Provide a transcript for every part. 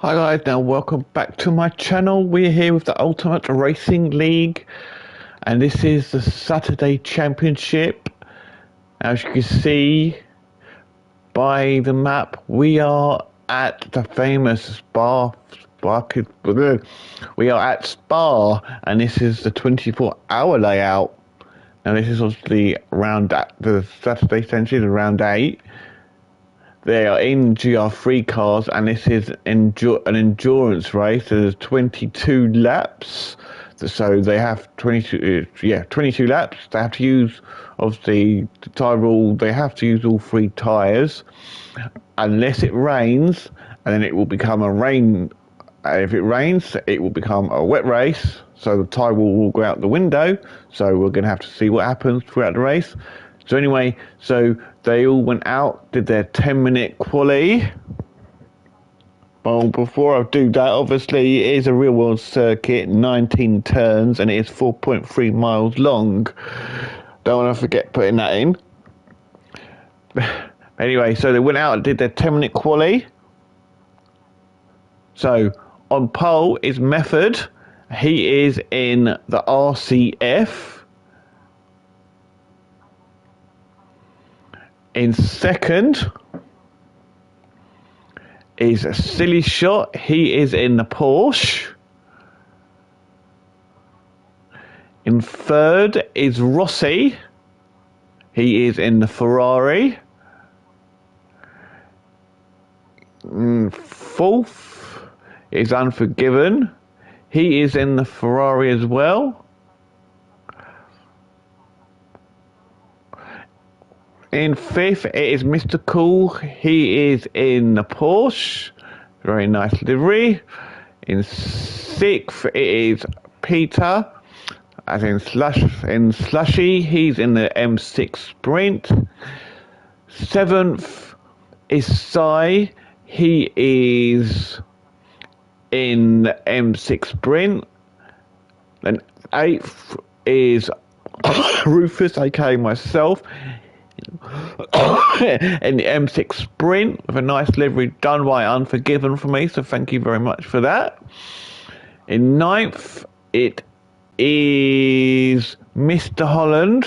Hi guys, now welcome back to my channel. We're here with the Ultimate Racing League and this is the Saturday Championship. As you can see by the map, we are at the famous Spa. We are at Spa and this is the 24-hour layout. Now this is obviously the Saturday Championship, round 8. They are in GR3 cars, and this is an endurance race. There's 22 laps, so they have 22 laps. They have to use, obviously, the tyre rule. They have to use all 3 tyres, unless it rains, and then it will become a rain. If it rains, it will become a wet race. So the tyre rule will go out the window. So we're going to have to see what happens throughout the race. So anyway, so they all went out, did their 10-minute quali. Well, before I do that, obviously it is a real world circuit, 19 turns, and it is 4.3 miles long. Don't want to forget putting that in. Anyway, so they went out and did their 10-minute quali. So on pole is Method. He is in the RCF. In second is a Silly Shot. He is in the Porsche. In third is Rossi. He is in the Ferrari. In fourth is Unforgiven. He is in the Ferrari as well. In fifth, it is Mr. Cool. He is in the Porsche. Very nice livery. In sixth, it is Peter, as in Slushy. He's in the M6 Sprint. Seventh is Sai. He is in the M6 Sprint. Then eighth is Rufus, aka myself, in the M6 Sprint with a nice livery done by Unforgiven for me, so thank you very much for that. In ninth, it is Mr. Holland,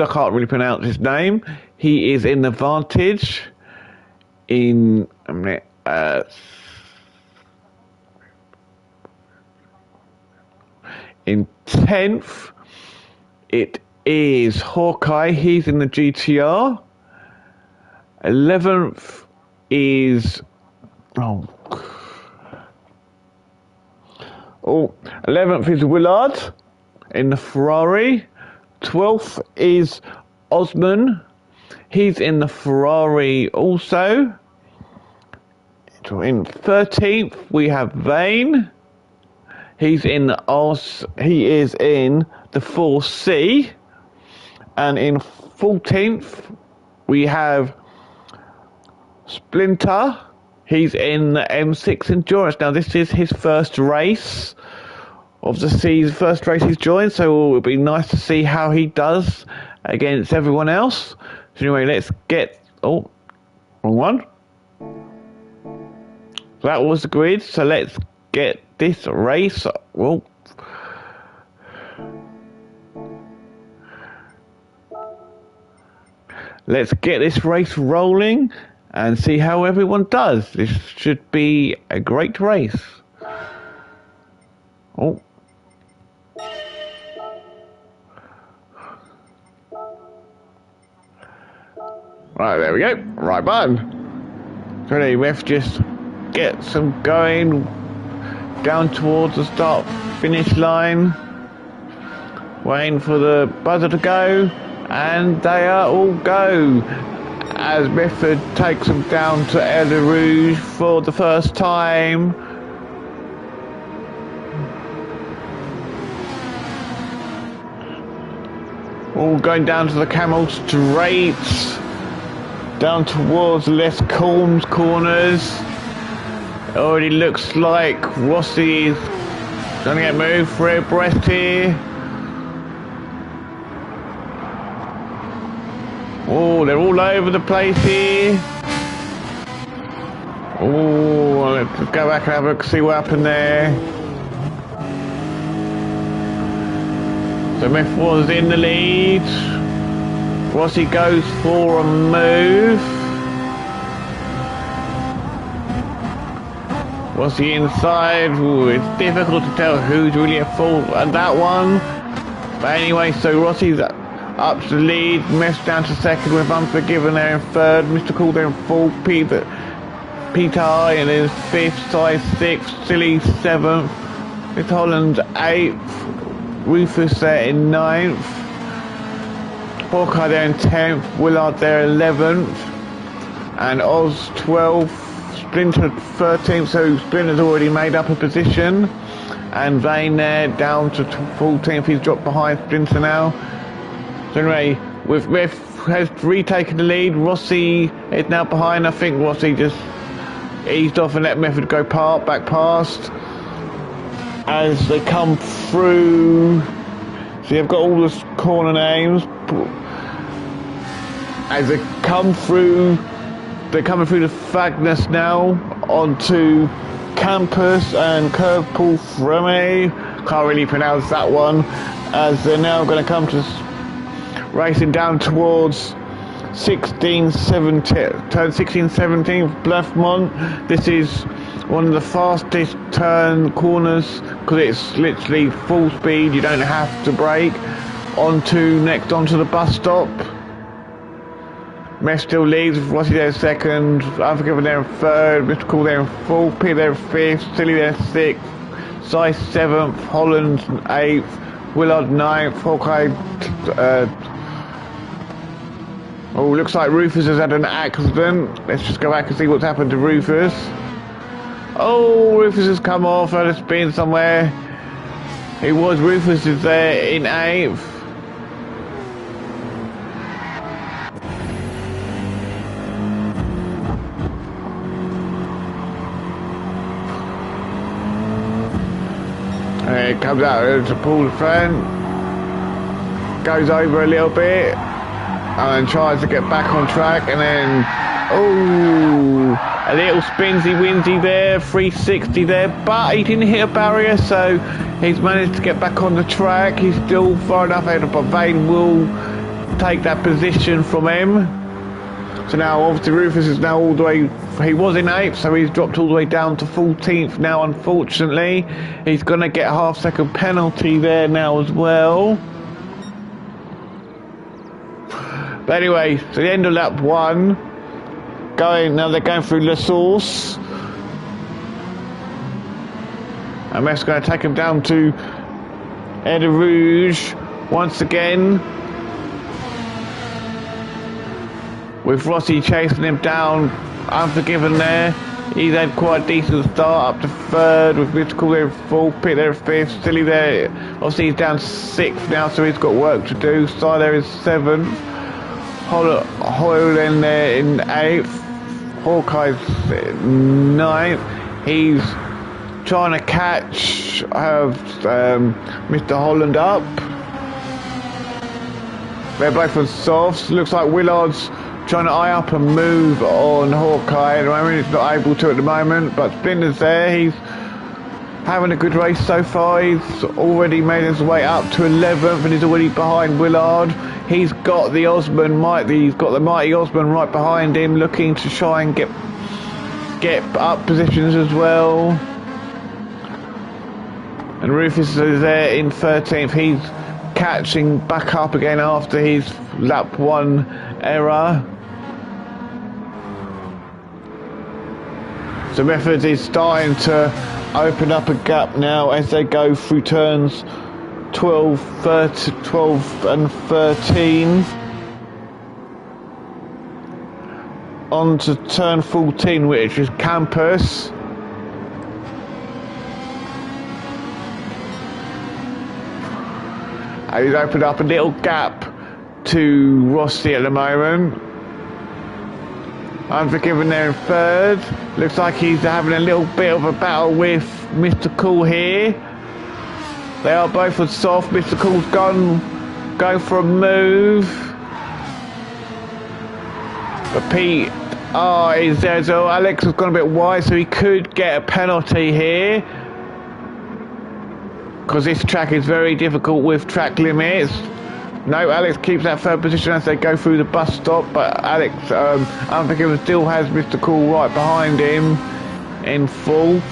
I can't really pronounce his name. He is in the Vantage. In in 10th, it is Hawkeye. He's in the GTR. 11th is 11th is Willard in the Ferrari. 12th is Osman. He's in the Ferrari also. In 13th we have Vane. He is in the 4C. And in 14th, we have Splinter. He's in the M6 Endurance. Now, this is his first race of the season, first race he's joined, so it'll be nice to see how he does against everyone else. So anyway, let's get... Oh, wrong one. So that was the grid, so let's get this race... Well... Let's get this race rolling and see how everyone does. This should be a great race. Oh. Right, there we go. Right button. So anyway, let's just get some going down towards the start finish line. Waiting for the buzzer to go. And they are all go as Method takes them down to Air Rouge for the first time. All going down to the Camel Straight, down towards Les Corns corners. It already looks like Rossi is going to get moved for abreast here. Oh, they're all over the place here. Oh, let's go back and have a look, see what happened there. So Smith was in the lead. Rossi goes for a move. Rossi inside. Ooh, it's difficult to tell who's really at fault at that one. But anyway, so Rossi's up to the lead. Smith down to second with Unforgiven there in third. Mr. Cool there in fourth. Peter and then fifth. Size sixth. Silly seventh. Miss Holland eighth. Rufus there in ninth. Hawkeye there in 10th, Willard there 11th, and Oz 12th, Splinter 13th, so Splinter's already made up a position, and Vane there down to 14th, he's dropped behind Splinter now. So anyway, with Riff has retaken the lead, Rossi is now behind. I think Rossi just eased off and let Method go back past as they come through. So you've got all the corner names. As they come through, they're coming through the Fagnus now onto Campus and Curveball Freme. Can't really pronounce that one. As they're now going to come to racing down towards 16-17, turn 16-17 Bluffmont. This is one of the fastest turn corners because it's literally full speed. You don't have to brake. Next onto the bus stop. Mess still leads, Rossi there second, Unforgiven there in third, Mr. Cool there in fourth, Peter there in fifth, Silly there sixth, Size seventh, Holland eighth, Willard ninth, Hawkeye. Oh, looks like Rufus has had an accident. Let's just go back and see what's happened to Rufus. Oh, Rufus has come off, had a spin somewhere. Rufus is there in eighth. It comes out to pull the front, goes over a little bit, and then tries to get back on track, and then, oh, a little spinsy-winsy there, 360 there, but he didn't hit a barrier, so he's managed to get back on the track. He's still far enough ahead, but Vane will take that position from him. So now, obviously, Rufus is now all the way. He was in 8th, so he's dropped all the way down to 14th now, unfortunately. He's going to get a half-second penalty there now as well. But anyway, so the end of lap 1. Now they're going through La Source. And that's going to take him down to Eda Rouge once again. With Rossi chasing him down, Unforgiven there. He's had quite a decent start up to third, with Mythical there in fourth, Pit there in fifth, Silly there. Obviously he's down to sixth now, so he's got work to do. Star there is seventh. Hoyle in there in eighth. Hawkeye's ninth. He's trying to catch Mr. Holland up. They're both on softs. Looks like Willard's trying to eye up a move on Hawkeye. At the moment, he's not able to at the moment, but Splinter's there. He's having a good race so far. He's already made his way up to 11th, and he's already behind Willard. He's got the mighty Osman right behind him, looking to try and get up positions as well. And Rufus is there in 13th. He's catching back up again after his lap 1 error. So Method is starting to open up a gap now as they go through turns 12 and 13 on to turn 14, which is Campus. And he's opened up a little gap to Rossi at the moment. Unforgiven there in third. Looks like he's having a little bit of a battle with Mr. Cool here. They are both on soft. Mr. Cool's going for a move. But Pete Oh, he's there. So Alex has gone a bit wide, so he could get a penalty here. Because this track is very difficult with track limits. No, Alex keeps that third position as they go through the bus stop, but Alex, Unforgiven, still has Mr. Cool right behind him in fourth.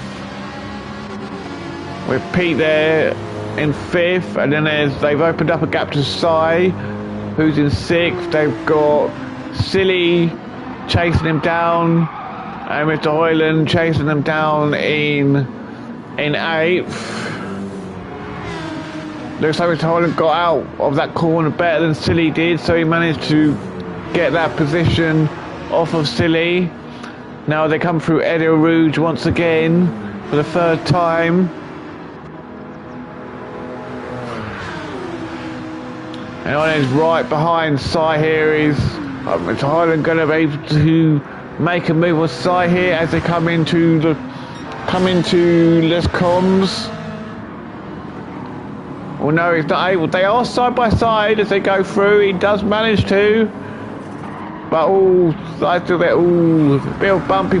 With Pete there in fifth, and then they've opened up a gap to Sai, who's in sixth. They've got Silly chasing him down, and Mr. Hoyland chasing them down in eighth. Looks like Mr. Hoyland got out of that corner better than Silly did, so he managed to get that position off of Silly. Now they come through Eau Rouge once again for the third time. And on his right behind Sai here is Mr. Hoyland going to be able to make a move on Sai here as they come into Les Combs. Well, no, he's not able. They are side by side as they go through. He does manage to, but I feel that a bit of bumpy.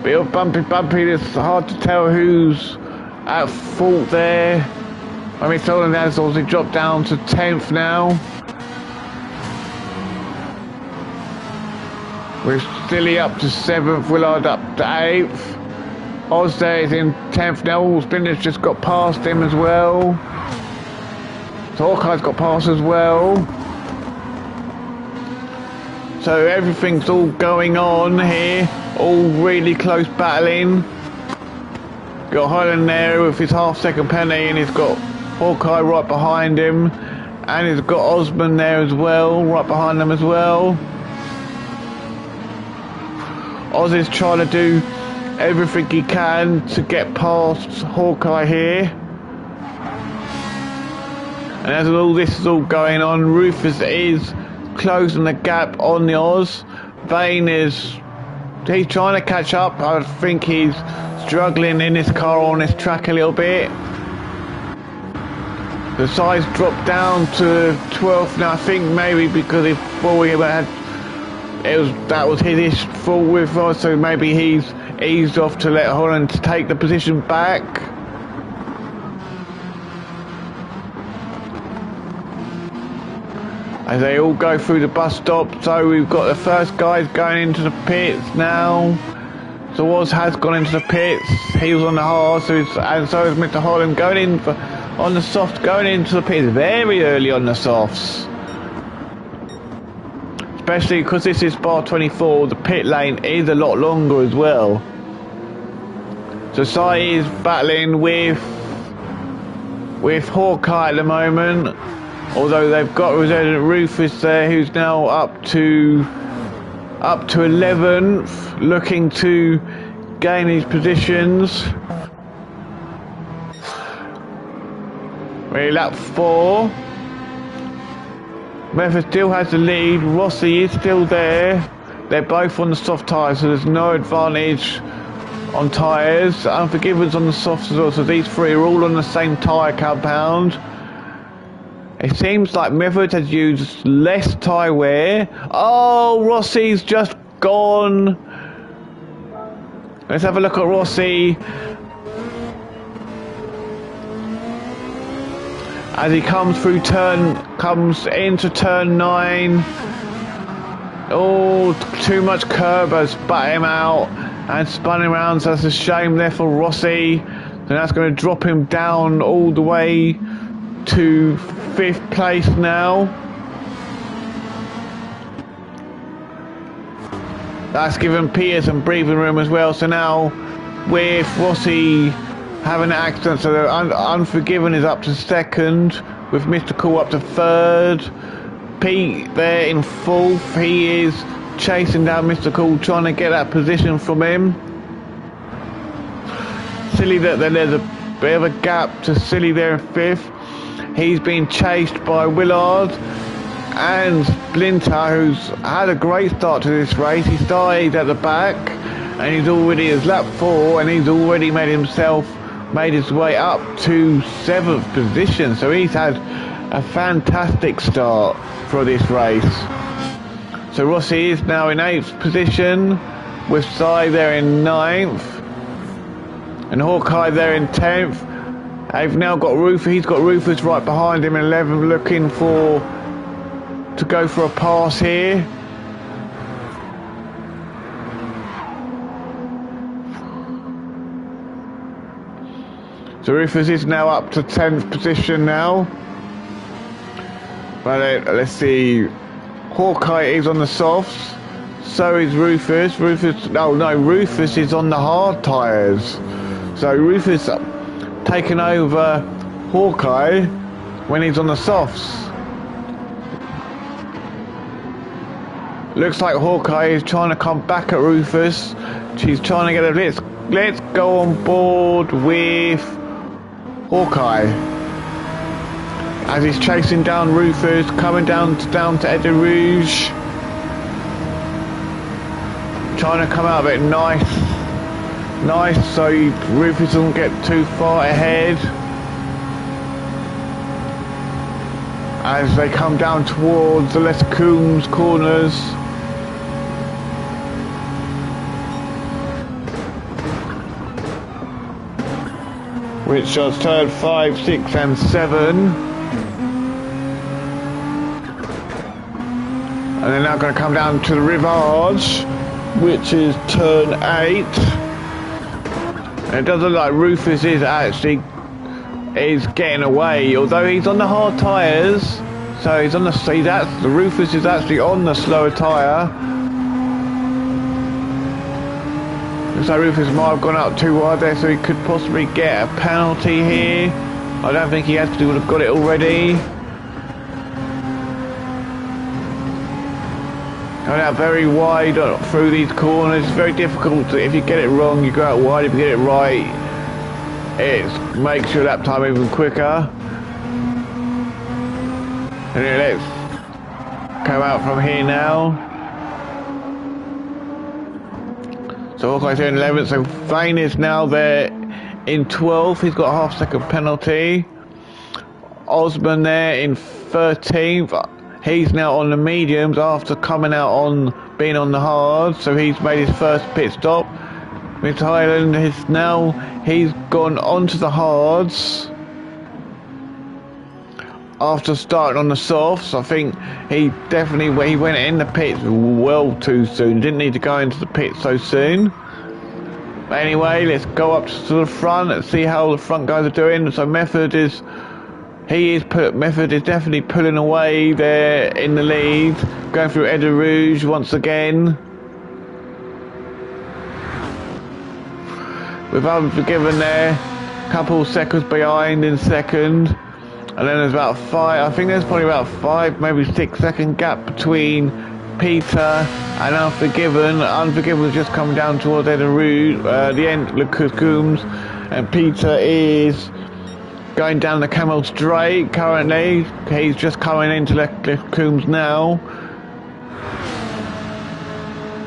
Bit of bumpy. It's hard to tell who's at fault there. I mean, Solon has obviously dropped down to 10th now. With Silly up to 7th, Willard up to 8th. Oz there is in 10th now. Splinter's just got past him as well. So Hawkeye's got past as well. So everything's all going on here. All really close battling. Got Highland there with his half-second penalty, and he's got Hawkeye right behind him, and he's got Osman there as well, right behind them as well. Oz is trying to do everything he can to get past Hawkeye here. And as all this is all going on, Rufus is closing the gap on the Oz. Vane he's trying to catch up. I think he's struggling in his car on this track a little bit. The size dropped down to 12th now. I think maybe because that was his fault with us, so maybe he's eased off to let Holland take the position back. As they all go through the bus stop, so we've got the first guys going into the pits now. So Oz has gone into the pits. He was on the hard, and so is Mr. Holland going in on the softs, going into the pits very early on the softs. Especially because this is bar 24, the pit lane is a lot longer as well. So Sai is battling with Hawkeye at the moment, although they've got Resident Rufus there, who's now up to 11th, looking to gain his positions. We're lap 4. Memphis still has the lead. Rossi is still there. They're both on the soft tyres, so there's no advantage on tyres. Unforgiven's on the softs as well, so these three are all on the same tyre compound. It seems like Method has used less tyre wear. Oh, Rossi's just gone. Let's have a look at Rossi. As he comes into turn 9. Oh, too much curb has spat him out and spun him around, so that's a shame there for Rossi. And that's going to drop him down all the way to 5th place now. That's given Peter some breathing room as well. So now with Rossi having an accident, so Unforgiven is up to 2nd, with Mr. Cool up to 3rd. Pete there in 4th. He is chasing down Mr. Cool, trying to get that position from him. Silly that there's a bit of a gap to Silly there in 5th. He's being chased by Willard and Splinter, who's had a great start to this race. He started at the back, and he's already at lap 4, and he's already made his way up to 7th position. So he's had a fantastic start. for this race. So Rossi is now in 8th position, with Sai there in 9th, and Hawkeye there in 10th. They've now got Rufus, he's got Rufus right behind him in 11th, looking to go for a pass here. So Rufus is now up to 10th position now. But let's see. Hawkeye is on the softs. So is Rufus. Rufus is on the hard tyres. So Rufus taking over Hawkeye when he's on the softs. Looks like Hawkeye is trying to come back at Rufus. She's trying to get a let's go on board with Hawkeye as he's chasing down Rufus, coming down to Eau Rouge, trying to come out of it nice so Rufus doesn't get too far ahead as they come down towards the Les Combes corners. Which was turn 5, 6 and 7. And they're now going to come down to the Rivage, which is turn 8. And it does look like Rufus is getting away, although he's on the hard tyres. So he's on the Rufus is actually on the slower tyre. Looks like Rufus might have gone out too wide there, so he could possibly get a penalty here. I don't think he actually would have got it already. Going out very wide through these corners. It's very difficult. If you get it wrong, you go out wide. If you get it right, it makes your lap time even quicker. Anyway, let's come out from here now. So Hawkeye's here in 11th, so Vane is now there in 12th, he's got a half-second penalty. Osman there in 13th, he's now on the mediums after coming out on being on the hard, so he's made his first pit stop. Miss Highland he's gone onto the hards after starting on the softs. I think he went in the pits well too soon. Didn't need to go into the pit so soon. But anyway, let's go up to the front. Let's see how the front guys are doing. So Method is definitely pulling away there in the lead, going through Eau Rouge once again. With Unforgiven there, couple seconds behind in second. And then there's about 5, I think there's probably about 5, maybe 6 second gap between Peter and Unforgiven. Unforgiven was just coming down towards Eau Rouge, the end of Combes, and Peter is going down the Camel Straight currently. He's just coming into Les Combes now.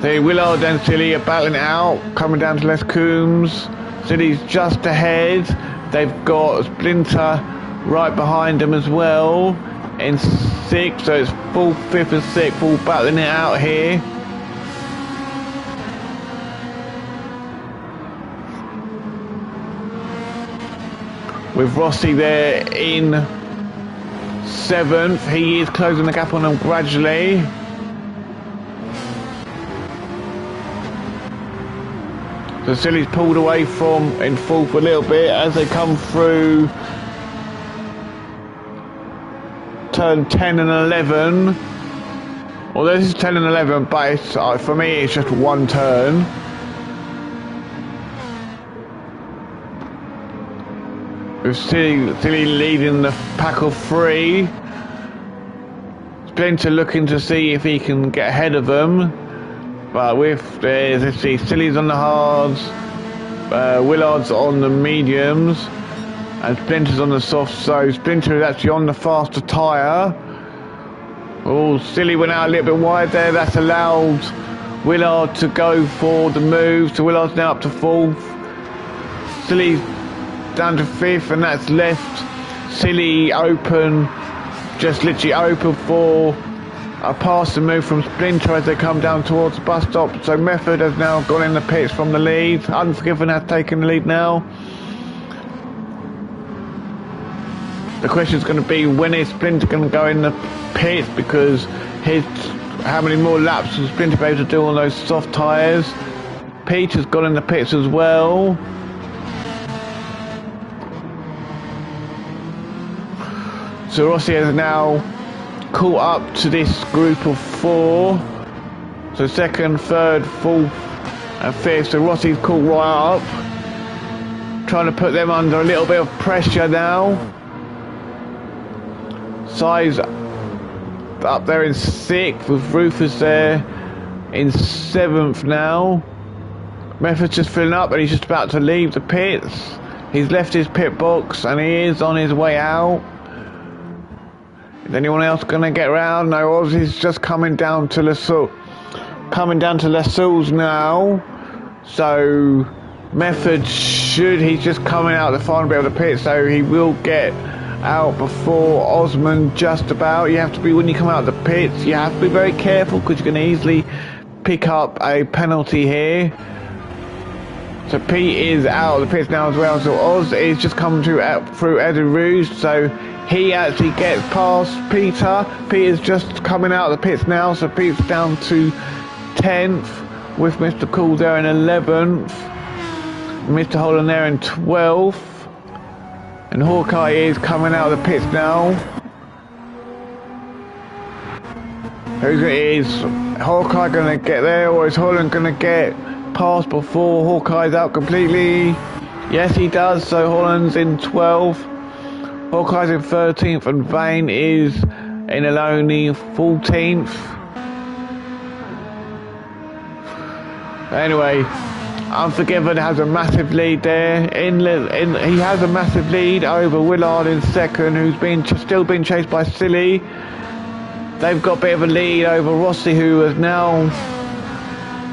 The Willard and Silly are battling it out, coming down to Les Combes. Silly's just ahead. They've got Splinter right behind him as well in 6th, so it's 4th, 5th and 6th all battling it out here. With Rossi there in 7th, he is closing the gap on them gradually. So Silly's pulled away from in 4th a little bit as they come through turn 10 and 11. Well, this is 10 and 11, but it's, for me it's just one turn. With Silly leading the pack of 3. Splinter looking to see if he can get ahead of them. But let's see, Silly's on the hards, Willard's on the mediums, and Splinter's on the soft, so Splinter is actually on the faster tyre. Oh, Silly went out a little bit wide there, that's allowed Willard to go for the move, so Willard's now up to 4th. Silly's down to 5th, and that's left Silly open, just literally open for a pass to move from Splinter as they come down towards the bus stop. So Method has now gone in the pits from the lead. Unforgiven has taken the lead now. The question is going to be, when is Splinter going to go in the pits, because how many more laps will Splinter be able to do on those soft tyres? Peter's gone in the pits as well. So Rossi has now caught up to this group of 4. So second, third, fourth and fifth. So Rossi's caught right up. Trying to put them under a little bit of pressure now. Size up there in 6th, with Rufus there in 7th now. Method's just filling up and he's just about to leave the pits. He's left his pit box and he is on his way out. Is anyone else going to get around? No, Oz is just coming down to Les Saules now. So Method he's just coming out the final bit of the pit, so he will get out before Osman just about. You have to be, when you come out of the pits, you have to be very careful because you can easily pick up a penalty here. So Pete is out of the pits now as well. So Oz is just coming through Eddie Rouge, so he actually gets past Peter. Peter's just coming out of the pits now, so Pete's down to 10th with Mr. Cool there in 11th, Mr. Holland there in 12th. And Hawkeye is coming out of the pits now. Is Hawkeye going to get there, or is Holland going to get past before Hawkeye's out completely? Yes, he does. So Holland's in 12th, Hawkeye's in 13th, and Vane is in Aloni 14th. Anyway, Unforgiven has a massive lead there. He has a massive lead over Willard in 2nd, who's still being chased by Silly. They've got a bit of a lead over Rossi, who has now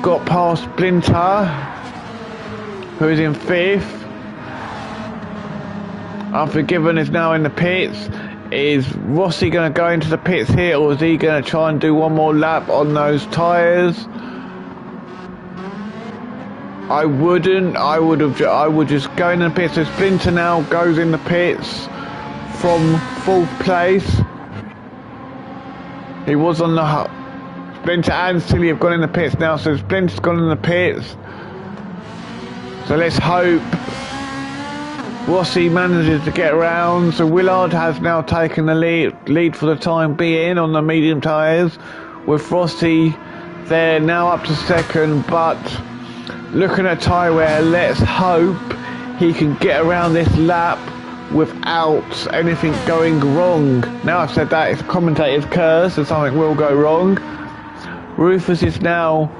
got past Splinter, who is in 5th. Unforgiven is now in the pits. Is Rossi going to go into the pits here, or is he going to try and do one more lap on those tyres? I wouldn't. I would just go in the pits. So Splinter now goes in the pits from 4th place. He was on the Splinter and Silly have gone in the pits now. So Splinter's gone in the pits. So let's hope Rossi manages to get around. So Willard has now taken the lead for the time being on the medium tyres, with Rossi there now up to 2nd, but looking at tyre wear, let's hope he can get around this lap without anything going wrong. Now I've said that, it's a commentator's curse and something will go wrong. Rufus is now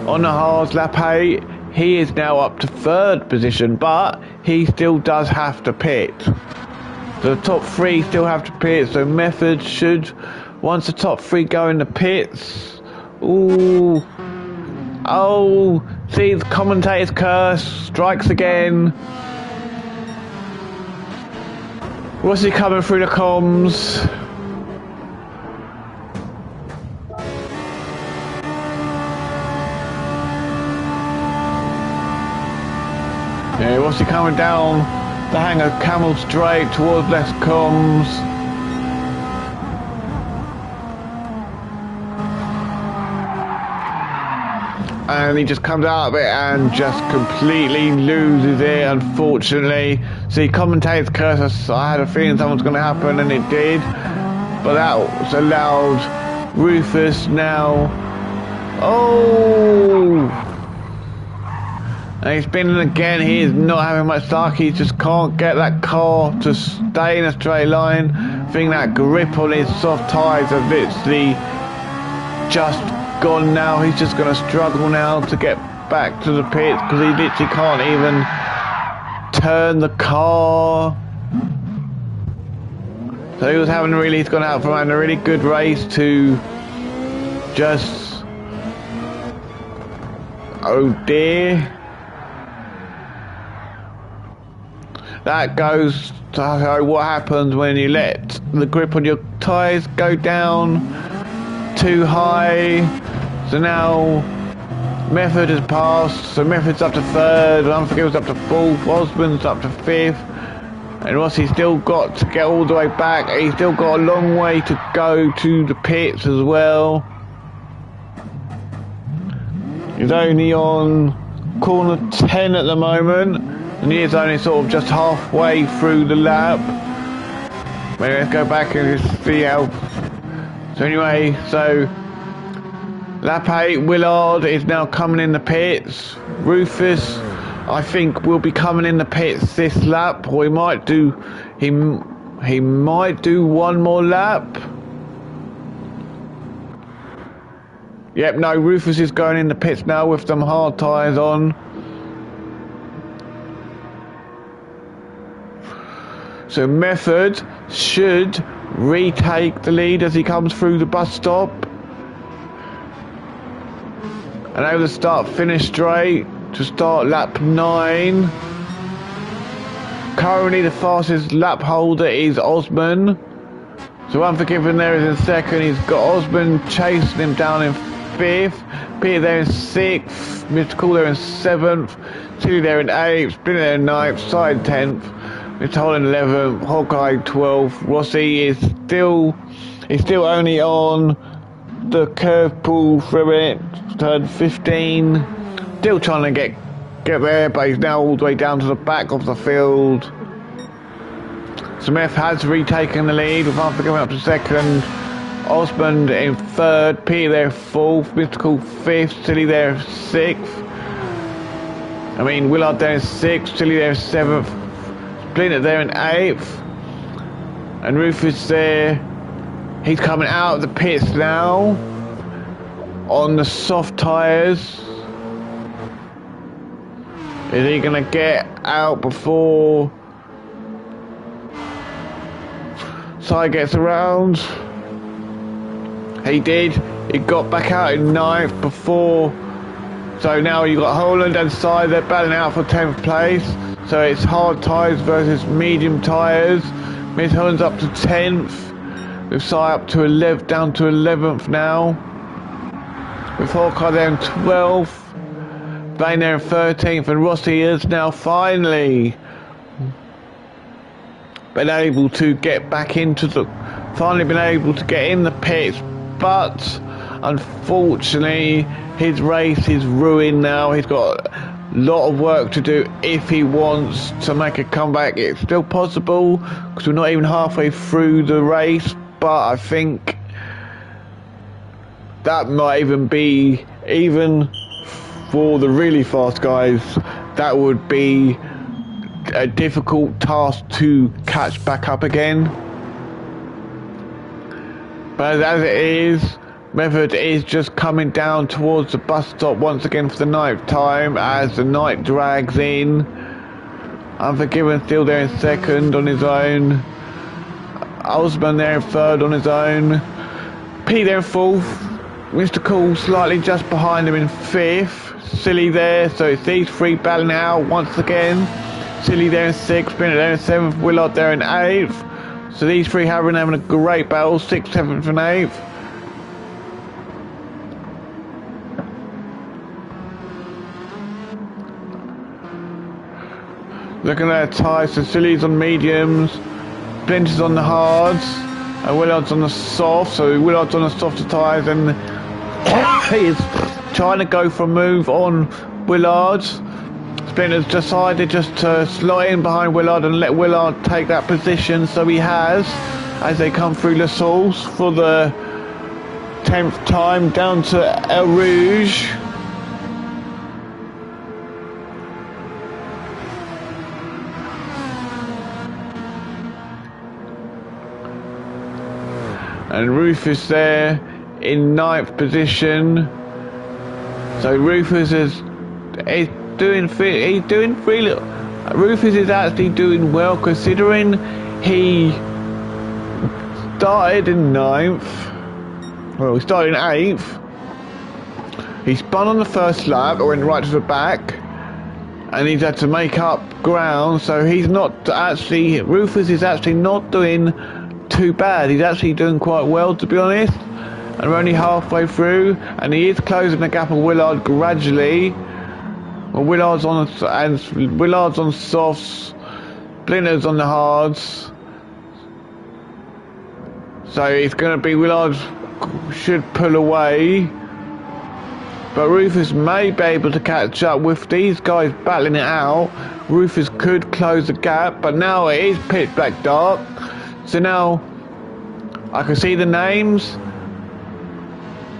on the hards, lap 8. He is now up to 3rd position, but he still does have to pit. The top 3 still have to pit, so Method should, once the top 3 go in the pits. Ooh. Oh, see, the commentator's curse strikes again. What's he coming through the comms? Yeah, what's he coming down the hang of Camel Straight towards Les Comms? And he just comes out of it and just completely loses it, unfortunately. See, commentator's curse, I had a feeling something's going to happen, and it did. But that allowed Rufus now. Oh! And he's spinning again. He is not having much luck. He just can't get that car to stay in a straight line. I think that grip on his soft tyres have literally just gone now. He's just going to struggle now to get back to the pits, because he literally can't even turn the car. So he's gone out from having a really good race to just, oh dear. That goes to what happens when you let the grip on your tyres go down too high. So now Method has passed. So Method's up to third. Unforgiven's up to fourth. Osborne's up to fifth. And Rossi's still got to get all the way back. He's still got a long way to go to the pits as well. He's only on corner 10 at the moment. And he is only sort of just halfway through the lap. Maybe let's go back and just see how. So anyway, so lap 8, Willard is now coming in the pits. Rufus, I think, will be coming in the pits this lap, or he might do one more lap. Yep, no, Rufus is going in the pits now with some hard tyres on. So Method should retake the lead as he comes through the bus stop. And over the start-finish straight to start lap 9. Currently the fastest lap holder is Osman. So Unforgiven there is in second. He's got Osman chasing him down in 5th. Peter there in 6th. Mr. Cool there in 7th. Tilly there in 8th. Splinter there in 9th. Side 10th. Mr. Hall in 11th. Hawkeye 12th. Rossi is still only on the curve pull through it. Turn 15. Still trying to get there, but he's now all the way down to the back of the field. Smith has retaken the lead with Unforgiven up to second. Osmond in third. Peter there fourth. Mystical fifth. Tilly there sixth. Willard there in sixth. Tilly there seventh. Splinter there in eighth. And Rufus there. He's coming out of the pits now on the soft tyres. Is he going to get out before Sai gets around? He did. He got back out in 9th before. So now you've got Holland and Sai. They're battling out for 10th place. So it's hard tyres versus medium tyres. Miss Holland's up to 10th. With Sai up to 11th, down to 11th now. With Hawkeye there in 12th. Blaine there in 13th, and Rossi is now finally been able to get back into the, finally been able to get in the pits, but unfortunately his race is ruined now. He's got a lot of work to do if he wants to make a comeback. It's still possible because we're not even halfway through the race, but I think that might even be, even for the really fast guys, that would be a difficult task to catch back up again. But as it is, Method is just coming down towards the bus stop once again for the 9th time as the night drags in. Unforgiven still there in second on his own. Osman there in third on his own. P there in fourth. Mr. Cool slightly just behind him in 5th. Silly there, so it's these three battling out once again. Silly there in 6th, Spinner there in 7th, Willard there in 8th. So these three having a great battle, 6th, 7th and 8th. Looking at their tyres, so Silly's on mediums, Splinter's on the hards, and Willard's on the soft. So Willard's on the softer tyres, and he is trying to go for a move on Willard. Splinter's decided just to slide in behind Willard and let Willard take that position, so he has, as they come through La Source for the 10th time down to El Rouge. And Rufus there in 9th position. So Rufus is doing really. Rufus is actually doing well considering he started in 9th. Well, he started in 8th. He spun on the first lap, or went right to the back, and he's had to make up ground. So he's not actually. Rufus is actually not doing too bad. He's actually doing quite well, to be honest. And we're only halfway through, and he is closing the gap on Willard gradually. Well, Willard's on softs, Splinter's on the hards. So it's going to be Willard should pull away. But Rufus may be able to catch up with these guys battling it out. Rufus could close the gap, but now it is pitch black dark. So now I can see the names,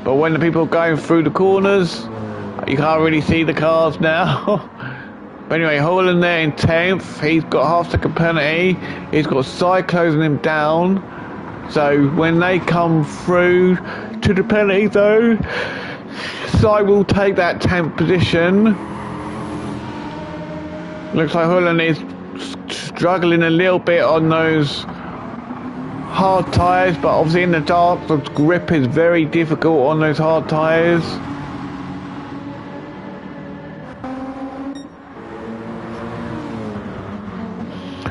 but when the people are going through the corners, you can't really see the cars now. But anyway, Holland there in 10th. He's got half-second penalty. He's got Cy closing him down. So when they come through to the penalty though, Cy will take that 10th position. Looks like Holland is struggling a little bit on those hard tyres, but obviously in the dark the grip is very difficult on those hard tyres.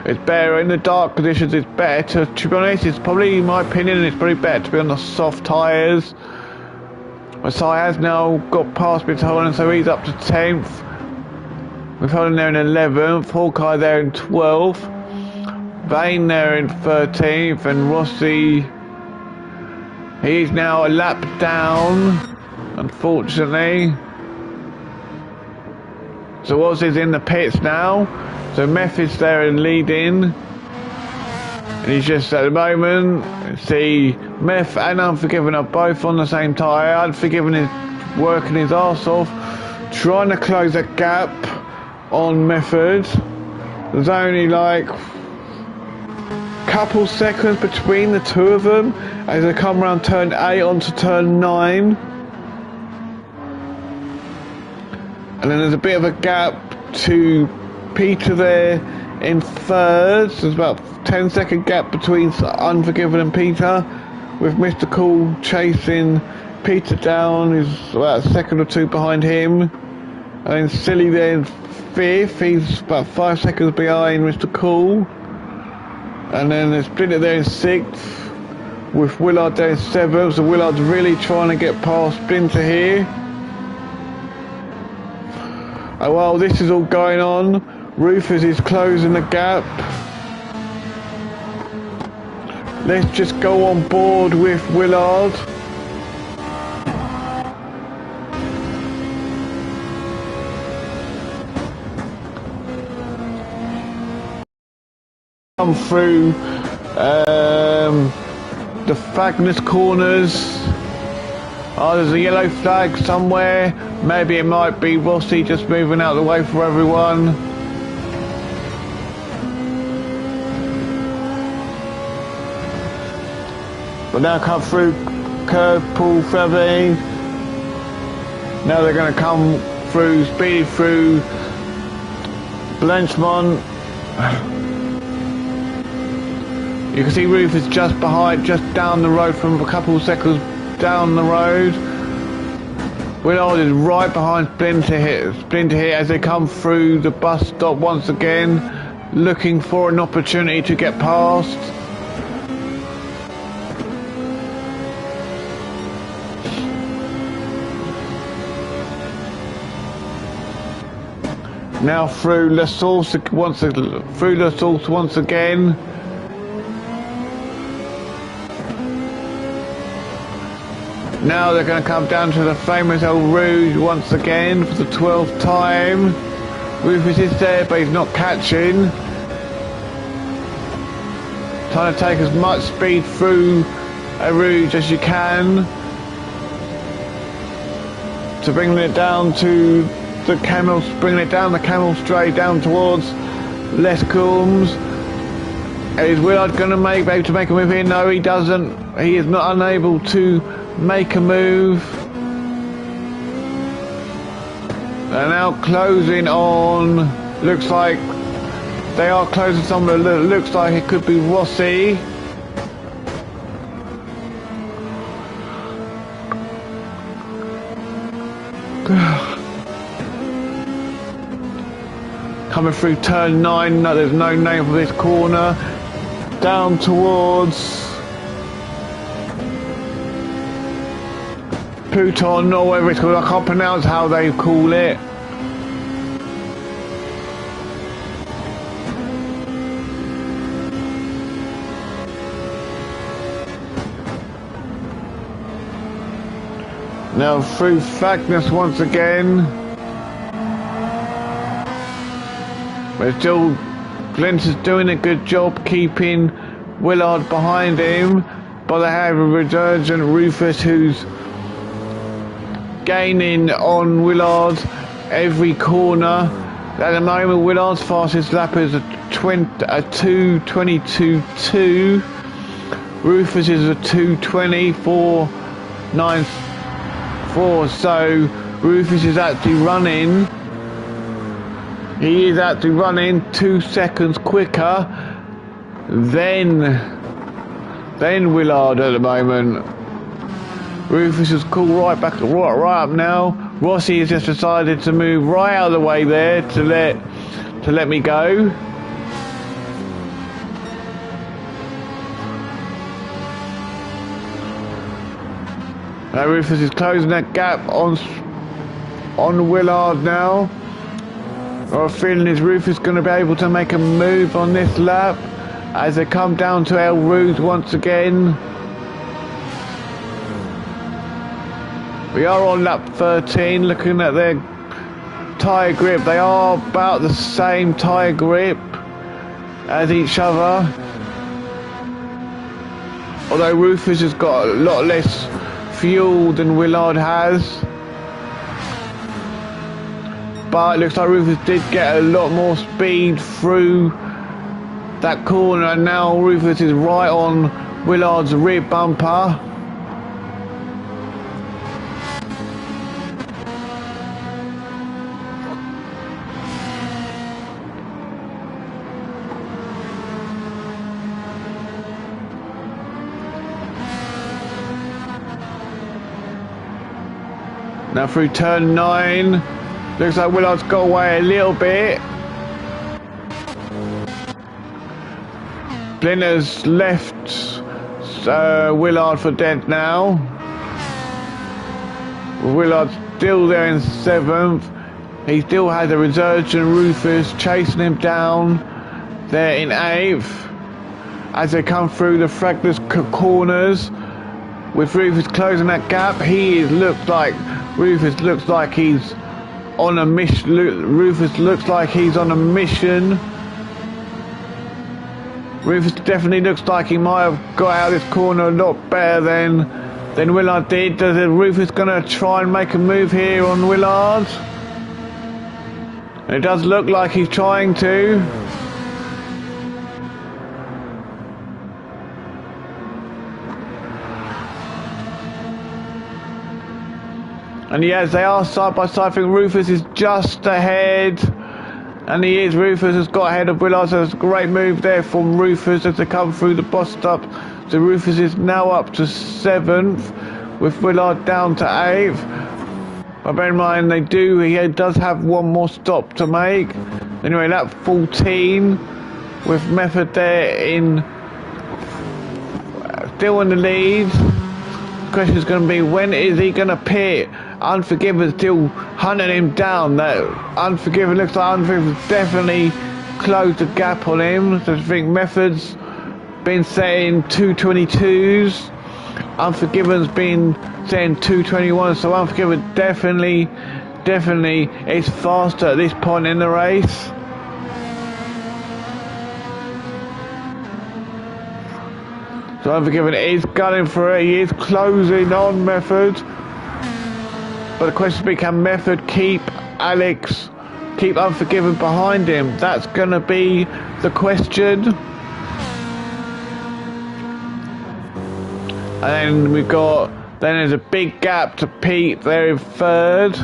It's better in the dark conditions. It's better to be honest. It's probably, in my opinion, it's probably better to be on the soft tyres. Masai has now got past Mr. Holland, so he's up to 10th. With Holland there in 11th, Hawkeye there in 12th, Vane there in 13th, and Rossi, he's now a lap down, unfortunately. So Rossi's in the pits now. So Meth is there and leading. And he's just at the moment, see, Meth and Unforgiven are both on the same tyre. Unforgiven is working his arse off, trying to close that gap on Method. There's only like couple seconds between the two of them as they come around turn 8 onto turn 9. And then there's a bit of a gap to Peter there in third. There's about 10-second gap between Unforgiven and Peter, with Mr. Cool chasing Peter down, who's about a second or two behind him. And then Silly there in fifth, he's about 5 seconds behind Mr. Cool. And then there's Splinter there in sixth, with Willard there in seventh. So Willard's really trying to get past Splinter here. And while this is all going on, Rufus is closing the gap. Let's just go on board with Willard. Come through the Fagnus corners. Oh, there's a yellow flag somewhere. Maybe it might be Rossi just moving out of the way for everyone. But now come through Curve, Paul, Feving. Now they're going to come through, speed through Blanchmont. You can see Rufus just behind, just down the road from a couple of seconds down the road. Willard is right behind Splinter here as they come through the bus stop once again, looking for an opportunity to get past. Now through La Source once again. Now they're going to come down to the famous El Rouge once again for the 12th time. Rufus is there, but he's not catching. Trying to take as much speed through El Rouge as you can, to bring it down to the Camel, bringing it down the Camel straight down towards Les Combs. Is Willard going to be able to make a move here? No, he doesn't. He is not unable to make a move. They're now closing on, looks like they are closing somewhere that looks like it could be Rossi. Coming through turn 9, no, there's no name for this corner. Down towards Puton or whatever it's called. I can't pronounce how they call it. Now through Fagnus once again. But still, Glint is doing a good job keeping Willard behind him. But they have a resurgent Rufus who's gaining on Willard every corner. At the moment, Willard's fastest lap is a 2:22.2. Rufus is a 2:24.94. So Rufus is actually running. He is actually running 2 seconds quicker than Willard at the moment. Rufus is called right up now. Rossi has just decided to move right out of the way there to let me go. Now Rufus is closing that gap on Willard now. I have a feeling is Rufus going to be able to make a move on this lap as they come down to El Ruth once again. We are on lap 13, looking at their tyre grip. They are about the same tyre grip as each other. Although Rufus has got a lot less fuel than Willard has. But it looks like Rufus did get a lot more speed through that corner, and now Rufus is right on Willard's rear bumper. Now through turn 9, looks like Willard's got away a little bit. Glenner's left Willard for dead now. Willard's still there in 7th. He still has a resurgent Rufus chasing him down there in 8th. As they come through the Fragles corners, with Rufus closing that gap, Rufus looks like he's on a mission. Rufus looks like he's on a mission. Rufus definitely looks like he might have got out of this corner a lot better than Willard did. Is Rufus gonna try and make a move here on Willard? It does look like he's trying to. And yes, they are side by side. I think Rufus is just ahead. And he is. Rufus has got ahead of Willard. So it's a great move there from Rufus as they come through the bus stop. So Rufus is now up to 7th with Willard down to 8th. But bear in mind, he does have one more stop to make. Anyway, lap 14 with Method there still in the lead. The question is going to be, when is he going to pit? Unforgiven still hunting him down. That Unforgiven looks like Unforgiven definitely closed the gap on him. So I think Method's been saying 222s. Unforgiven's been saying 221. So Unforgiven definitely is faster at this point in the race. So Unforgiven is gunning for it. He is closing on Method. But the question is, can Method keep Unforgiven behind him? That's going to be the question. And then there's a big gap to Pete there in 3rd.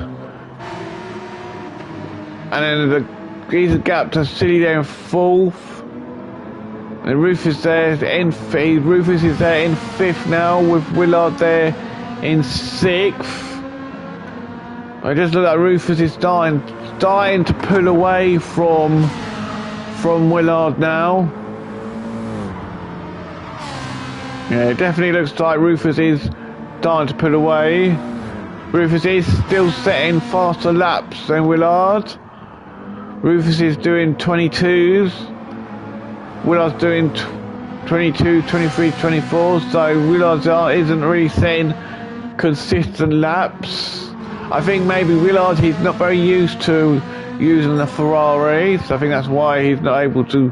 And then there's a gap to Silly there in 4th. And Rufus is there in 5th now with Willard there in 6th. I just look like Rufus is starting to pull away from Willard now. Yeah, it definitely looks like Rufus is starting to pull away. Rufus is still setting faster laps than Willard. Rufus is doing 22s. Willard's doing 22, 23, 24. So Willard isn't really setting consistent laps. I think maybe Willard, he's not very used to using the Ferrari. So I think that's why he's not able to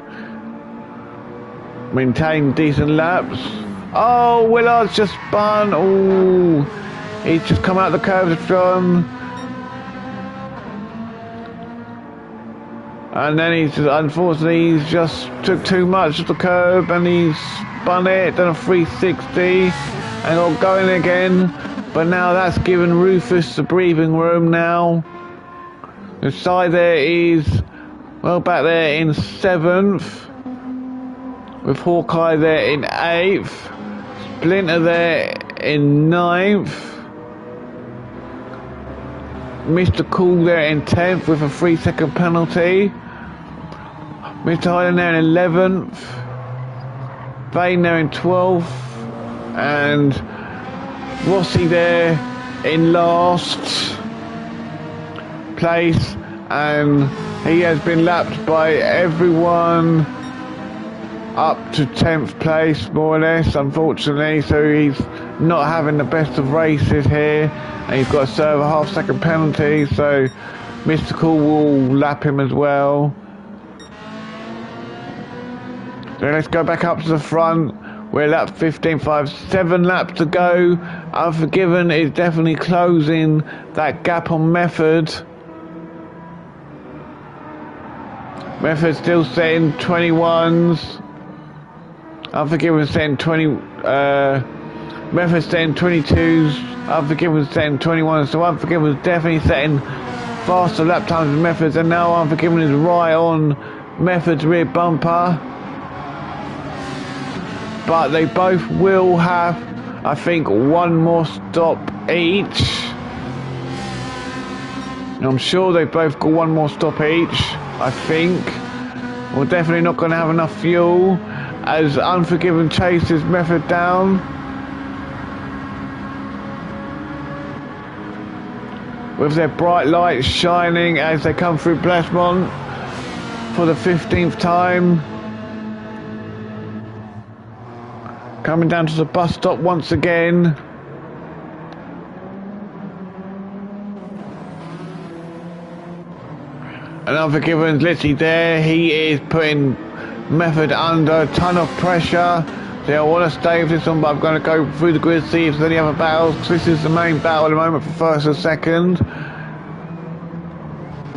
maintain decent laps. Oh, Willard's just spun. Oh, he's just come out the curve strong. And then unfortunately, he's just took too much of the curb and he's spun it, done a 360 and got going again. But now that's given Rufus the breathing room now. The side there is, well, back there in 7th. With Hawkeye there in 8th. Splinter there in 9th. Mr. Cool there in 10th with a 3-second penalty. Mr. Hyland there in 11th. Vane there in 12th. And Rossi there in last place. And he has been lapped by everyone up to 10th place, more or less, unfortunately. So he's not having the best of races here. And he's got to serve a half-second penalty. So Mr. Cool will lap him as well. So let's go back up to the front. We're at lap 15, 7 laps to go. Unforgiven is definitely closing that gap on Method. Method still setting 21s. Unforgiven setting 20. Method setting 22s. Unforgiven setting 21s. So Unforgiven is definitely setting faster lap times than Methods. And now Unforgiven is right on Method's rear bumper. But they both will have, I think, one more stop each. I'm sure they've both got one more stop each, I think. We're definitely not going to have enough fuel as Unforgiven chases Method down. With their bright lights shining as they come through Blesmont for the 15th time. Coming down to the bus stop once again. And Unforgiven's literally there. He is putting Method under a ton of pressure. So I want to stay with this one, but I'm going to go through the grid, see if there's any other battles. This is the main battle at the moment for first and second.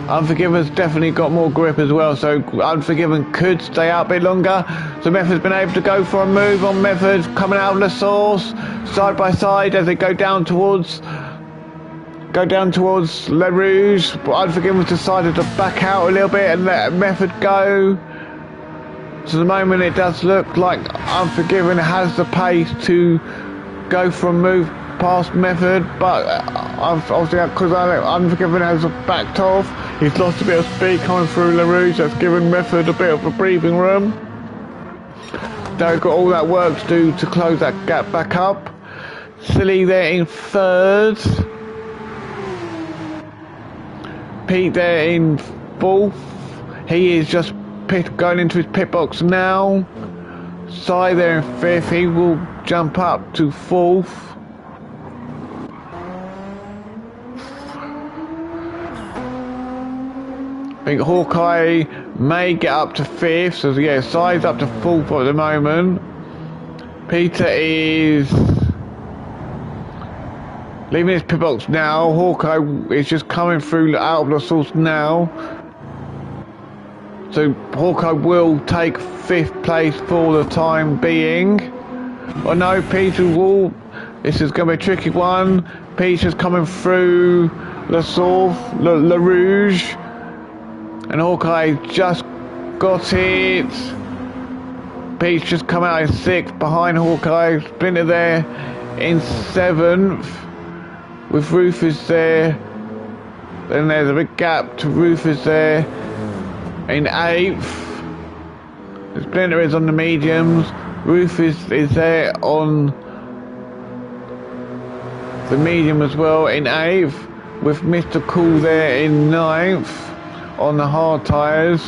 Unforgiven's definitely got more grip as well, so Unforgiven could stay out a bit longer. So Method's been able to go for a move on Method, coming out of the source, side by side as they go down towards Le Rouge. But Unforgiven's decided to back out a little bit and let Method go. So at the moment it does look like Unforgiven has the pace to go for a move past Method, but obviously because Unforgiven has backed off, he's lost a bit of speed coming through Le Rouge. That's given Method a bit of a breathing room. They've got all that work to do to close that gap back up. Silly there in 3rd. Pete there in 4th. He is just going into his pit box now. Sai there in 5th. He will jump up to 4th. I think Hawkeye may get up to 5th, so yeah, Sai's up to 4th at the moment. Peter is leaving his pit box now. Hawkeye is just coming through out of the source now. So Hawkeye will take 5th place for the time being. Oh no, Peter will. This is going to be a tricky one. Peter's coming through Le Rouge. And Hawkeye just got it. Pete's just come out in 6th behind Hawkeye. Splinter there in 7th. With Rufus there. Then there's a big gap to Rufus there in 8th. Splinter is on the mediums. Rufus is there on the medium as well in 8th, with Mr. Cool there in 9th on the hard tyres,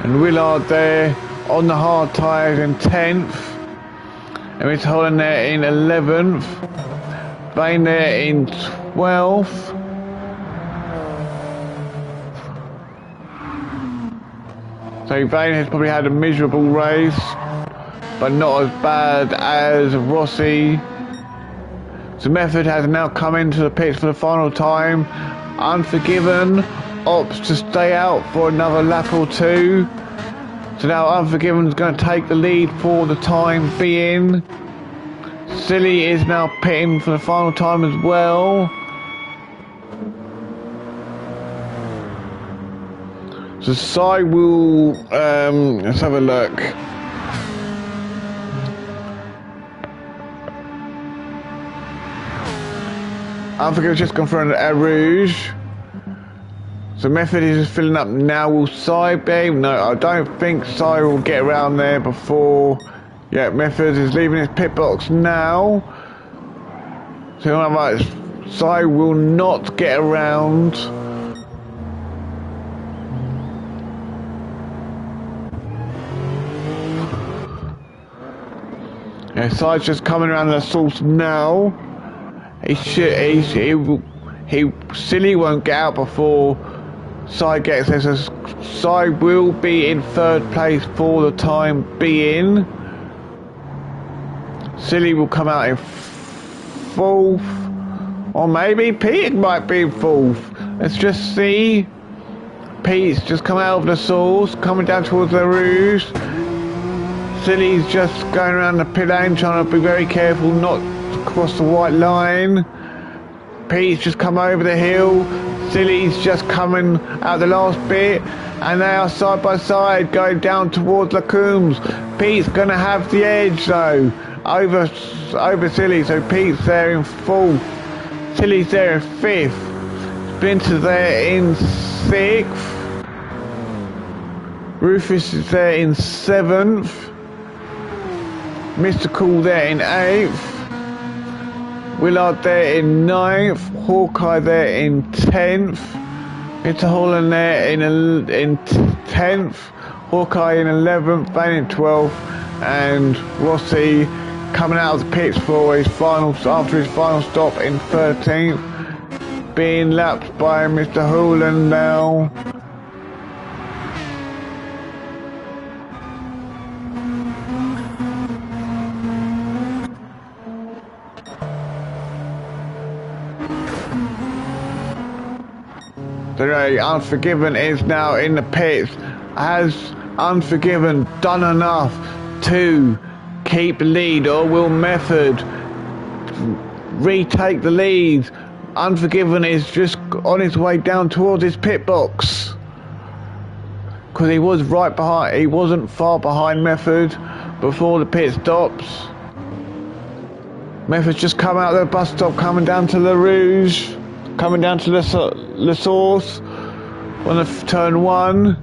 and Willard there on the hard tyres in 10th, and Mr. Holland there in 11th, Bain there in 12th, so Bain has probably had a miserable race, but not as bad as Rossi. So Method has now come into the pits for the final time. Unforgiven opts to stay out for another lap or two. So now Unforgiven's going to take the lead for the time being. Silly is now pitting for the final time as well. So Sai will, let's have a look. Unforgiven's just gone for an Air Rouge. So Method is just filling up now. Will Sai be? No, I don't think Sai will get around there before. Yeah, Method is leaving his pit box now. So right, Sai will not get around. Yeah, Sai's just coming around the source now. Silly won't get out before Sai gets there, so Sai will be in 3rd place for the time being. Silly will come out in 4th, or maybe Pete might be in 4th. Let's just see. Pete's just come out of the source, coming down towards the Rouge. Silly's just going around the pit lane, trying to be very careful not to cross the white line. Pete's just come over the hill. Silly's just coming out the last bit, and they are side by side going down towards the Coombs. Pete's going to have the edge though over Silly, so Pete's there in 4th. Silly's there in 5th. Splinter there in 6th. Rufus is there in 7th. Mr. Cool there in 8th. Willard there in 9th. Hawkeye there in 10th. Mr. Holland there in 10th. Hawkeye in 11th. Bain in 12th. And Rossi coming out of the pits for his after his final stop in 13th. Being lapped by Mr. Holland now. The Unforgiven is now in the pits. Has Unforgiven done enough to keep the lead, or will Method retake the lead? Unforgiven is just on his way down towards his pit box, because he was right behind. He wasn't far behind Method before the pit stops. Method's just come out of the bus stop, coming down to the Rouge. Coming down to the source on the turn 1.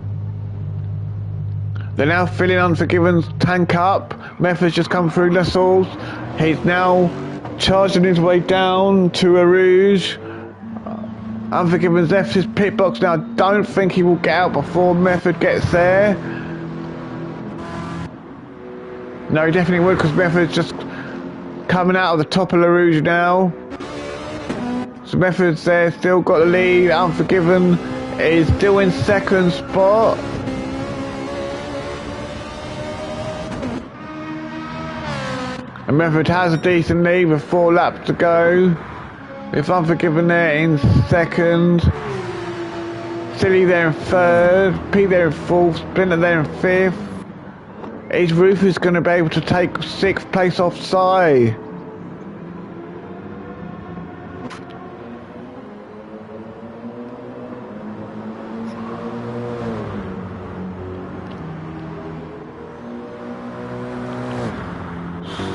They're now filling Unforgiven's tank up. Method's just come through the source. He's now charging his way down to a Rouge. Unforgiven's left his pit box now. I don't think he will get out before Method gets there. No, he definitely would, because Method's just coming out of the top of the Rouge now. So Method's there, still got the lead. Unforgiven is still in 2nd spot. And Method has a decent lead with 4 laps to go. With Unforgiven there in 2nd. Silly there in 3rd. Pete there in 4th. Splinter there in 5th. Is Rufus going to be able to take 6th place off Sai?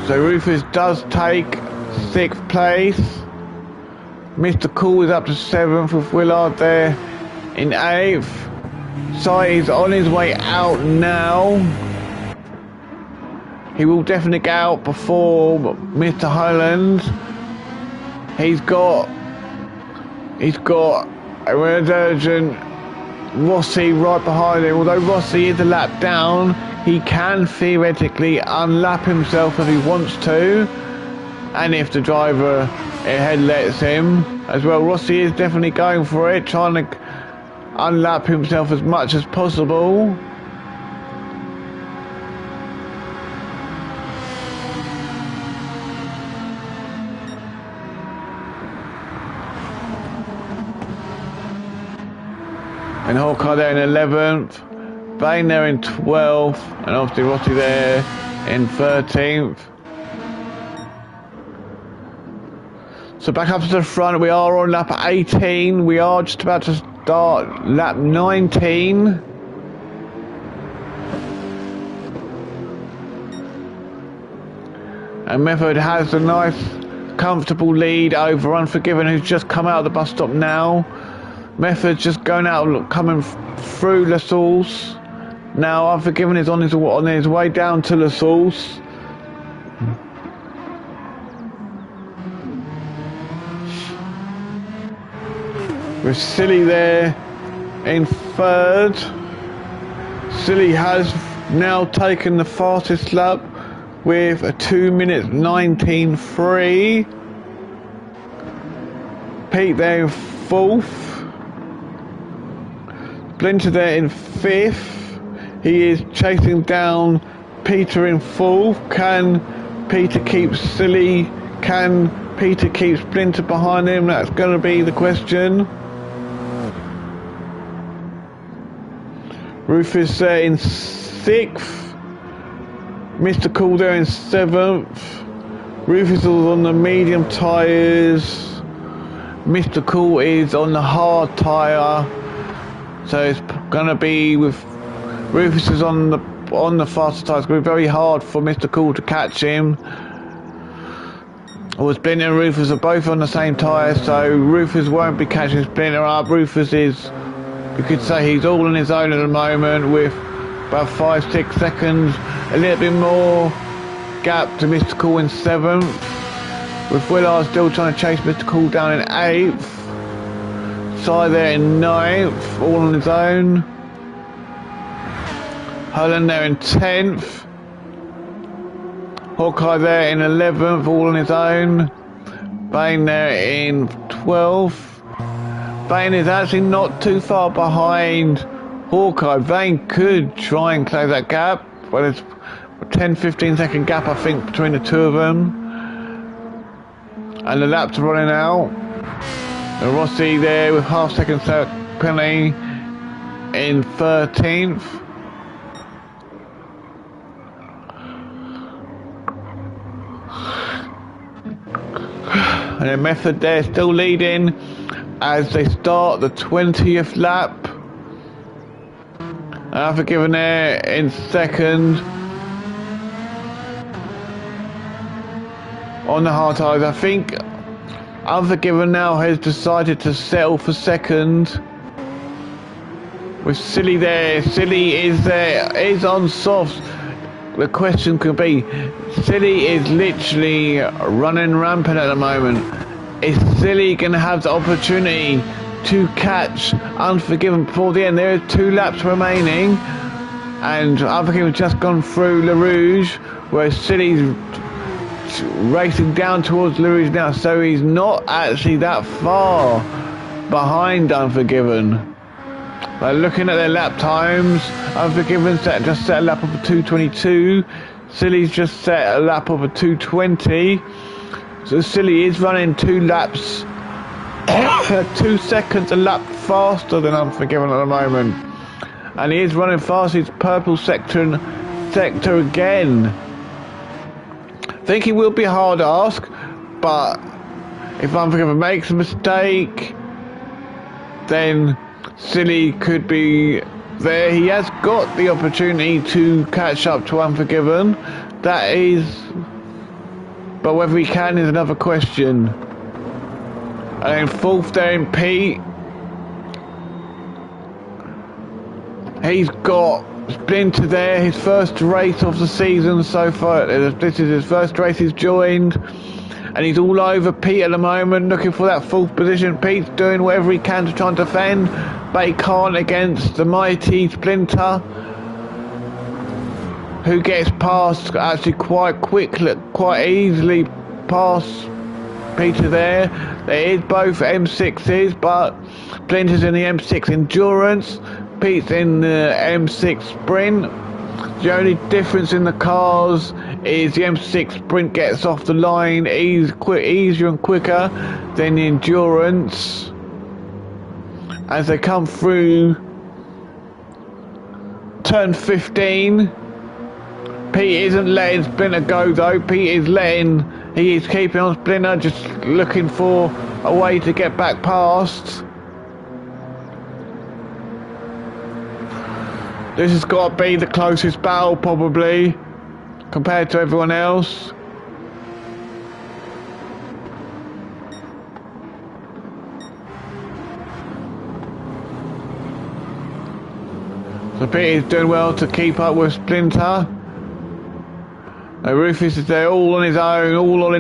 So Rufus does take 6th place. Mr. Cool is up to 7th with Willard there in 8th. Sai is on his way out now. He will definitely get out before Mr. Holland. He's got a urgent Rossi right behind him. Although Rossi is a lap down, he can theoretically unlap himself if he wants to, and if the driver ahead lets him as well. Rossi is definitely going for it, trying to unlap himself as much as possible. And Hawkeye there in 11th, Bain there in 12th, and obviously Rossi there in 13th. So back up to the front, we are on lap 18, we are just about to start lap 19. And Method has a nice comfortable lead over Unforgiven, who's just come out of the bus stop now. Method's just going out, coming through La Source. Now Unforgiven is on his way down to La Source. With Silly there in third. Silly has now taken the fastest lap with a 2 minutes 19.3. Pete there in fourth. Splinter there in fifth. He is chasing down Peter in fourth. Can Peter keep Silly? Can Peter keep Splinter behind him? That's going to be the question. Rufus there in sixth. Mr. Cool there in seventh. Rufus is on the medium tyres. Mr. Cool is on the hard tyre. So it's gonna be with Rufus is on the faster tyre. It's gonna be very hard for Mr. Cool to catch him. Or Splinter and Rufus are both on the same tyre, so Rufus won't be catching Splinter up. Rufus is, you could say, he's all on his own at the moment with about 5-6 seconds, a little bit more gap to Mr. Cool in seventh. With Willard still trying to chase Mr. Cool down in eighth. Sy there in ninth, all on his own. Holland there in 10th. Hawkeye there in 11th, all on his own. Bain there in 12th. Bain is actually not too far behind Hawkeye. Bain could try and close that gap, but it's a 10-15 second gap I think between the two of them. And the laps are running out. And Rossi there with half-second penalty in 13th. And then Method there still leading as they start the 20th lap. And Unforgiven there in second. On the hard tyres, I think Unforgiven now has decided to settle for second. With Silly there, Silly is there, is on softs. The question could be, Silly is literally running rampant at the moment. Is Silly going to have the opportunity to catch Unforgiven before the end? There are 2 laps remaining, and Unforgiven just gone through Le Rouge, where Silly's racing down towards Le Rouge now, so he's not actually that far behind Unforgiven. But looking at their lap times, Unforgiven just set a lap of a 2:22. Silly's just set a lap of a 2:20. So Silly is running 2 laps, 2 seconds a lap faster than Unforgiven at the moment. And he is running fast. He's purple sector again. I think he will be a hard ask, but if Unforgiven makes a mistake, then Silly could be there. He has got the opportunity to catch up to Unforgiven. That is, but whether he can is another question. And then fourth there in Pete. He's got Splinter there, his first race of the season so far. This is his first race he's joined. and he's all over Pete at the moment, looking for that fourth position. Pete's doing whatever he can to try and defend, but he can't against the mighty Splinter, who gets past actually quite quickly, quite easily past Peter there. There is both M6s, but Splinter's in the M6 Endurance, Pete's in the M6 Sprint. The only difference in the cars is the M6 Sprint gets off the line easier and quicker than the Endurance. As they come through turn 15, Pete isn't letting Splinter go though. He is keeping on Splinter, just looking for a way to get back past. This has got to be the closest battle probably, compared to everyone else. So Pete is doing well to keep up with Splinter. Rufus is there all on his own, all on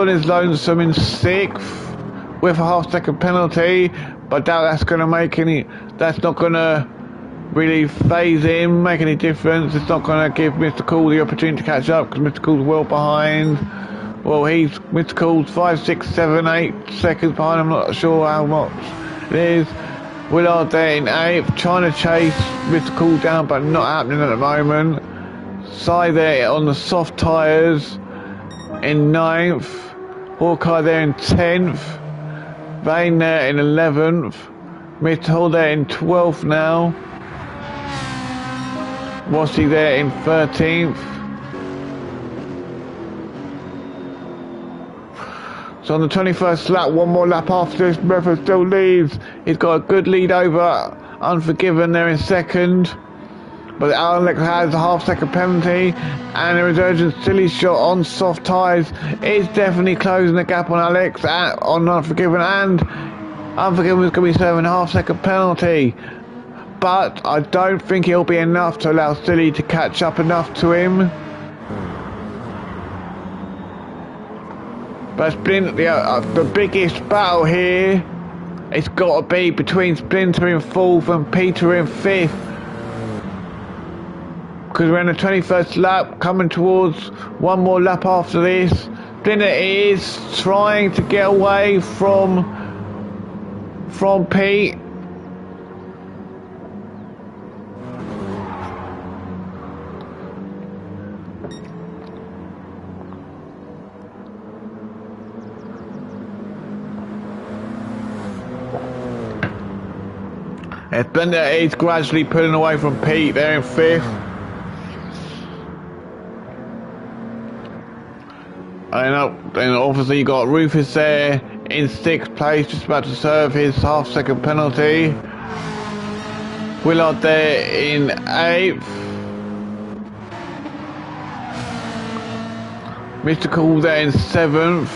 his lonesome in 6th with a half-second penalty, but I doubt that's going to make any. That's not going to really phase him, make any difference. It's not going to give Mr. Cool the opportunity to catch up because Mr. Cool's well behind. Well, Mr. Cool's 5, 6, 7, 8 seconds behind. I'm not sure how much it is. Willard there in 8th, trying to chase Mr. Cool down, but not happening at the moment. Cy there on the soft tyres in 9th, Hawkeye there in 10th, Vane there in 11th, Mr. Hall there in 12th now, Rossi there in 13th. So on the 21st lap, one more lap after this, Murphy still leads. He's got a good lead over Unforgiven there in 2nd. But Alex has a half-second penalty, and a resurgent silly shot on soft tyres is definitely closing the gap on Alex on Unforgiven, and Unforgiven is going to be serving a half-second penalty. But I don't think it'll be enough to allow Silly to catch up enough to him. But the biggest battle here, it's got to be between Splinter in 4th and Peter in 5th. Because we're in the 21st lap, coming towards one more lap after this. Splinter is trying to get away from Pete. Splinter is gradually pulling away from Pete there in 5th. And obviously you got Rufus there in 6th place, just about to serve his half-second penalty. Willard there in 8th. Mr. Cool there in 7th.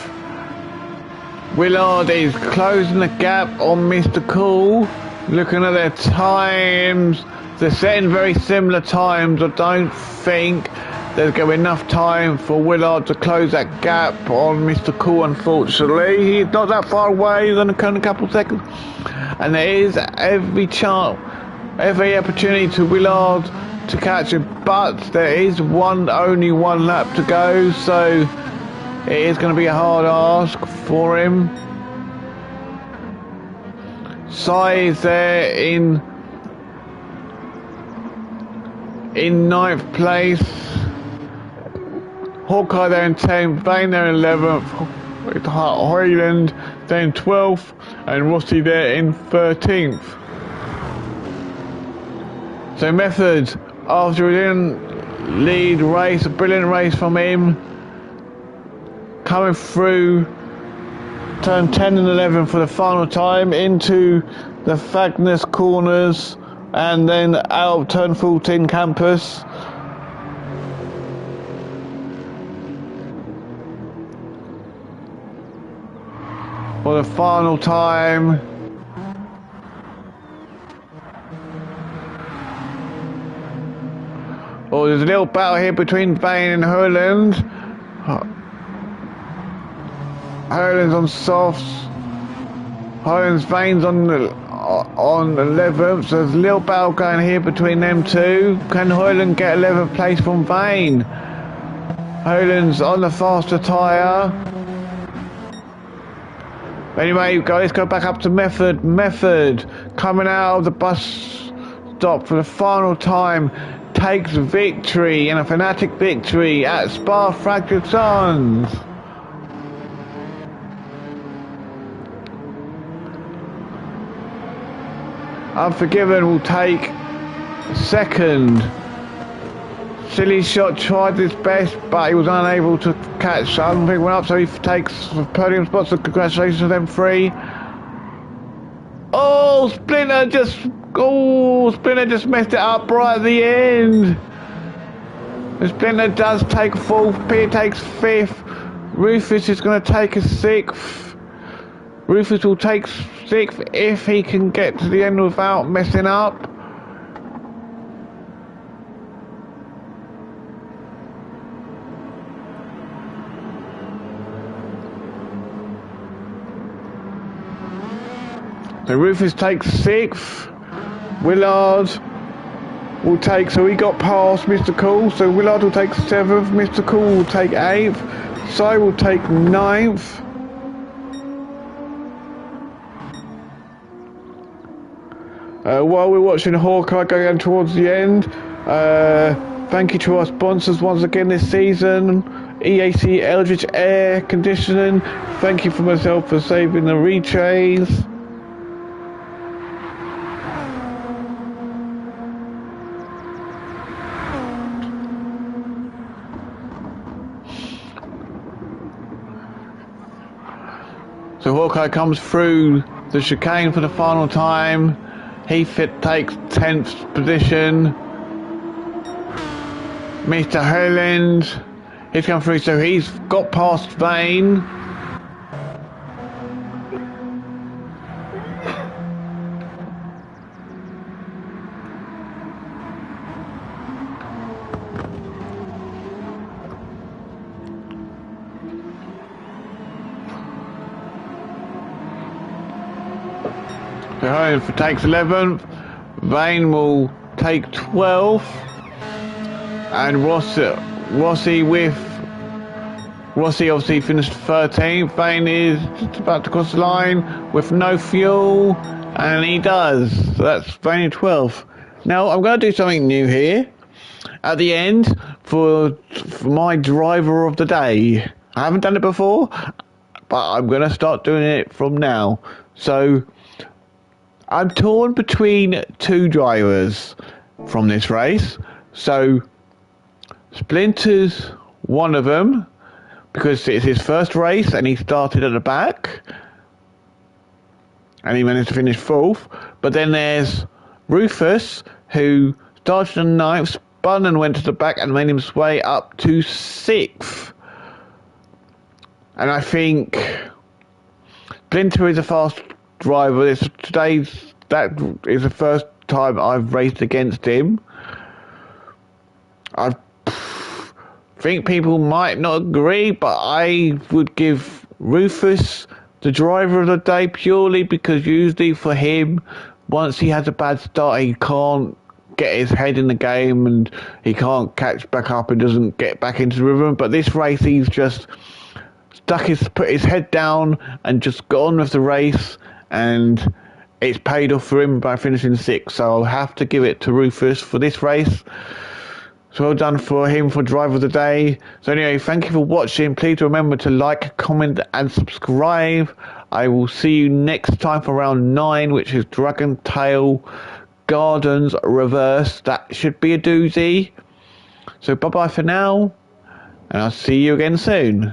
Willard is closing the gap on Mr. Cool. Looking at their times, they're setting very similar times. I don't think there's going to be enough time for Willard to close that gap on Mr. Cool, unfortunately. He's not that far away, he's only a couple of seconds. And there is every opportunity to Willard to catch him, but there is only one lap to go, so it is going to be a hard ask for him. Cy is there in 9th place. Hawkeye there in 10th, Vane there in 11th, Hoyland there in 12th, and Rossi there in 13th. So Method, after a lead race, a brilliant race from him, coming through turn 10 and 11 for the final time into the Fagnus corners, and then out of turn 14 campus. For the final time. Oh, there's a little battle here between Vane and Hurland. Hurling's on softs. Hurling's Vane's on 11th. So there's a little battle going here between them two. Can Hurling get 11th place from Vane? Hurling's on the faster tyre. Anyway, let's go back up to Method. Method coming out of the bus stop for the final time takes victory, and a fanatic victory at Spa Francorchamps. Unforgiven will take second. Silly Shot tried his best, but he was unable to catch Unforgiven up, so he takes the podium spot, so congratulations to them three. Oh, Splinter just messed it up right at the end. Splinter does take fourth, Peter takes fifth, Rufus is going to take a sixth. Rufus will take sixth if he can get to the end without messing up. So Rufus takes sixth. Willard will take, so he got past Mr. Cool, so Willard will take seventh, Mr. Cool will take eighth, Cy will take ninth. While we're watching Hawkeye going towards the end, thank you to our sponsors once again this season. EAC Eldritch Air Conditioning, thank you for myself for saving the retrays. So Hawkeye comes through the chicane for the final time. Heath takes 10th position. Mr. Hurland, he's come through, so he's got past Vane. So Hurland takes 11th, Vane will take 12th, and Rossi obviously finished 13th. Vane is just about to cross the line with no fuel, and he does. So that's Vane 12th. Now I'm going to do something new here at the end for my driver of the day. I haven't done it before, but I'm going to start doing it from now. So I'm torn between two drivers from this race. So Splinter's one of them because it's his first race and he started at the back and he managed to finish fourth. But then there's Rufus, who started in ninth, spun and went to the back and made his way up to sixth. And I think Splinter is a fast driver. That is the first time I've raced against him. I think people might not agree, but I would give Rufus the driver of the day purely because usually for him, once he has a bad start, he can't get his head in the game and he can't catch back up and doesn't get back into the rhythm. But this race, he's just put his head down and just got on with the race, and it's paid off for him by finishing sixth. So I'll have to give it to Rufus for this race. So well done for him for driver of the day. So anyway, thank you for watching. Please remember to like, comment and subscribe. I will see you next time for round 9, which is Dragon Tail Gardens Reverse. That should be a doozy. So bye bye for now, and I'll see you again soon.